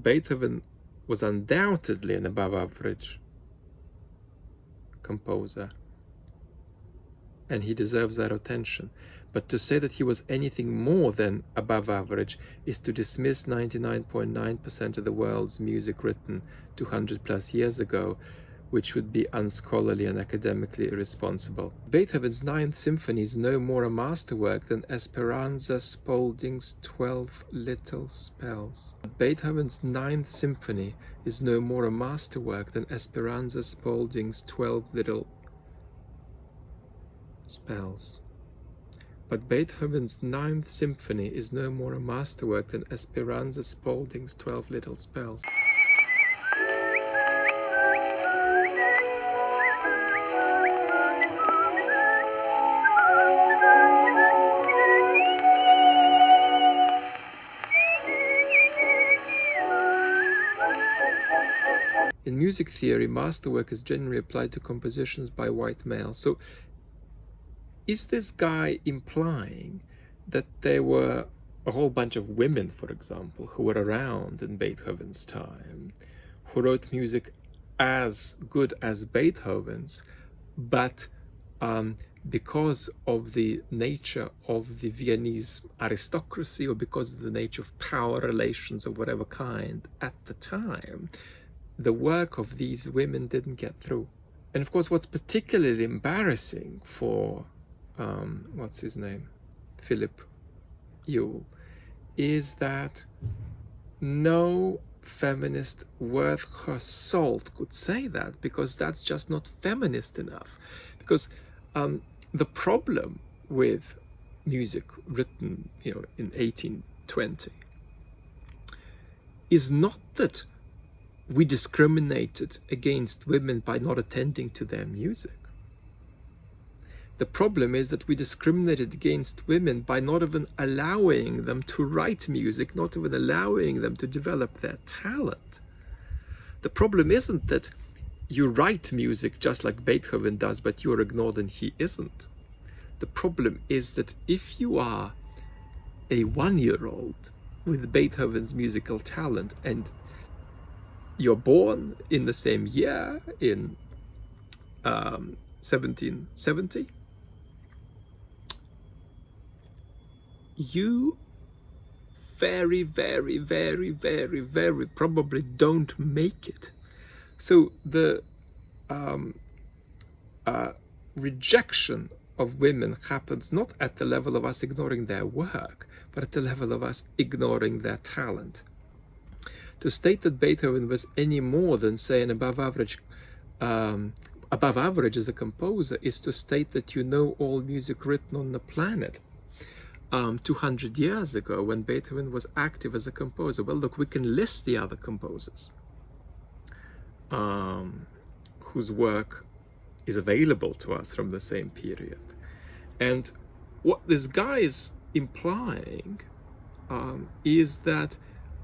Beethoven was undoubtedly an above average composer, and he deserves that attention. But to say that he was anything more than above average is to dismiss 99.9% of the world's music written 200 plus years ago, which would be unscholarly and academically irresponsible. Beethoven's Ninth Symphony is no more a masterwork than Esperanza Spalding's 12 Little Spells. Beethoven's Ninth Symphony is no more a masterwork than Esperanza Spalding's 12 Little Spells. But Beethoven's Ninth Symphony is no more a masterwork than Esperanza Spalding's 12 Little Spells. In music theory, masterwork is generally applied to compositions by white males. So is this guy implying that there were a whole bunch of women, for example, who were around in Beethoven's time, who wrote music as good as Beethoven's, but because of the nature of the Viennese aristocracy, or because of the nature of power relations of whatever kind at the time, the work of these women didn't get through? And of course, what's particularly embarrassing for what's his name, Philip Ewell, is that no feminist worth her salt could say that, because that's just not feminist enough. Because the problem with music written, in 1820 is not that we discriminated against women by not attending to their music. The problem is that we discriminated against women by not even allowing them to write music, not even allowing them to develop their talent. The problem isn't that you write music just like Beethoven does, but you're ignored and he isn't. The problem is that if you are a 1-year-old with Beethoven's musical talent and you're born in the same year, in 1770, you very, very, very, very, very probably don't make it. So the rejection of women happens not at the level of us ignoring their work, but at the level of us ignoring their talent. To state that Beethoven was any more than, say, an above average as a composer is to state that you know all music written on the planet 200 years ago, when Beethoven was active as a composer. Well, look, we can list the other composers whose work is available to us from the same period. And what this guy is implying is that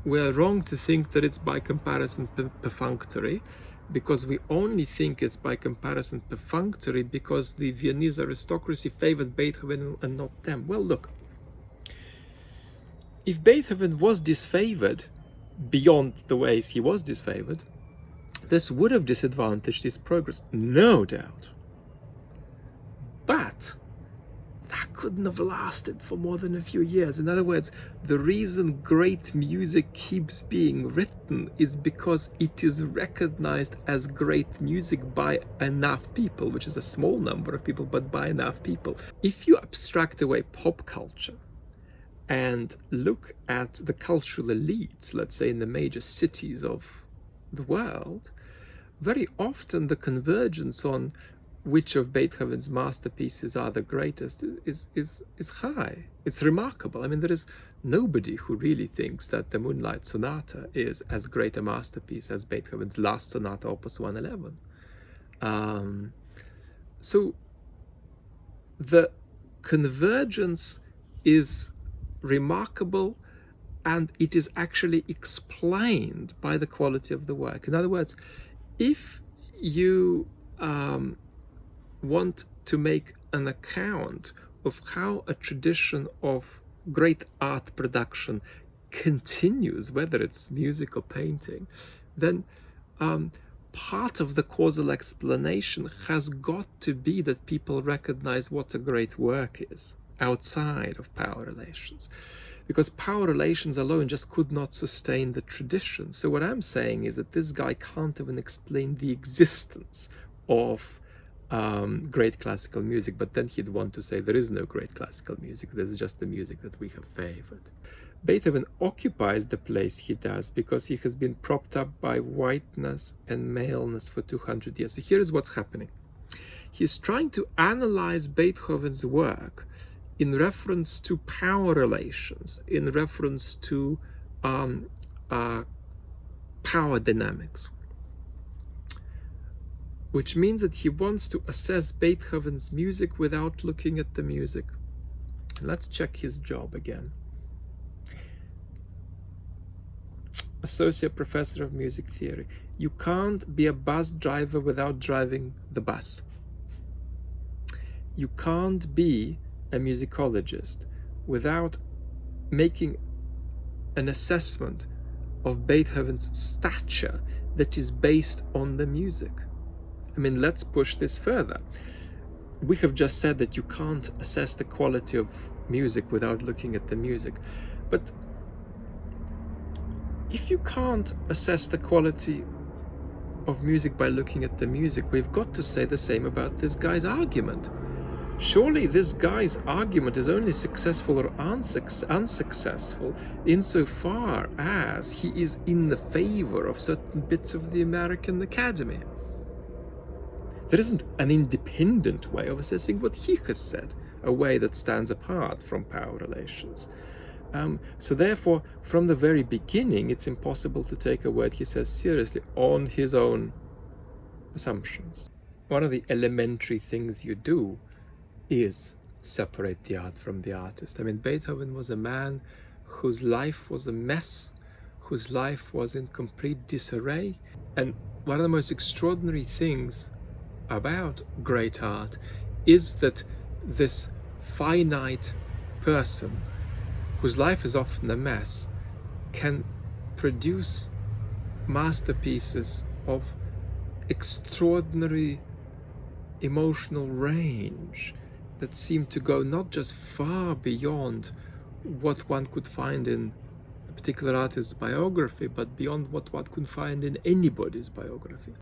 we're wrong to think that it's by comparison perfunctory, because we only think it's by comparison perfunctory because the Viennese aristocracy favored Beethoven and not them. Well, look, if Beethoven was disfavored beyond the ways he was disfavored, this would have disadvantaged his progress, no doubt. But that couldn't have lasted for more than a few years. In other words, the reason great music keeps being written is because it is recognized as great music by enough people, which is a small number of people, but by enough people. If you abstract away pop culture and look at the cultural elites, let's say in the major cities of the world, very often the convergence on which of Beethoven's masterpieces are the greatest is high. It's remarkable. I mean, there is nobody who really thinks that the Moonlight Sonata is as great a masterpiece as Beethoven's last sonata, Opus 111. So the convergence is remarkable, and it is actually explained by the quality of the work. In other words, if you want to make an account of how a tradition of great art production continues, whether it's music or painting, then part of the causal explanation has got to be that people recognize what a great work is outside of power relations. Because power relations alone just could not sustain the tradition. So what I'm saying is that this guy can't even explain the existence of great classical music, but then he'd want to say there is no great classical music, there's just the music that we have favored. Beethoven occupies the place he does because he has been propped up by whiteness and maleness for 200 years. So here's what's happening. He's trying to analyze Beethoven's work in reference to power relations, in reference to power dynamics, which means that he wants to assess Beethoven's music without looking at the music. Let's check his job again. Associate Professor of Music Theory. You can't be a bus driver without driving the bus. You can't be a musicologist without making an assessment of Beethoven's stature that is based on the music. I mean, let's push this further. We have just said that you can't assess the quality of music without looking at the music. But if you can't assess the quality of music by looking at the music, we've got to say the same about this guy's argument. Surely this guy's argument is only successful or unsuccessful insofar as he is in the favor of certain bits of the American Academy. There isn't an independent way of assessing what he has said, a way that stands apart from power relations. So therefore, from the very beginning, it's impossible to take a word he says seriously on his own assumptions. One of the elementary things you do is separate the art from the artist. I mean, Beethoven was a man whose life was a mess, whose life was in complete disarray. And one of the most extraordinary things about great art is that this finite person, whose life is often a mess, can produce masterpieces of extraordinary emotional range that seem to go not just far beyond what one could find in a particular artist's biography, but beyond what one could find in anybody's biography.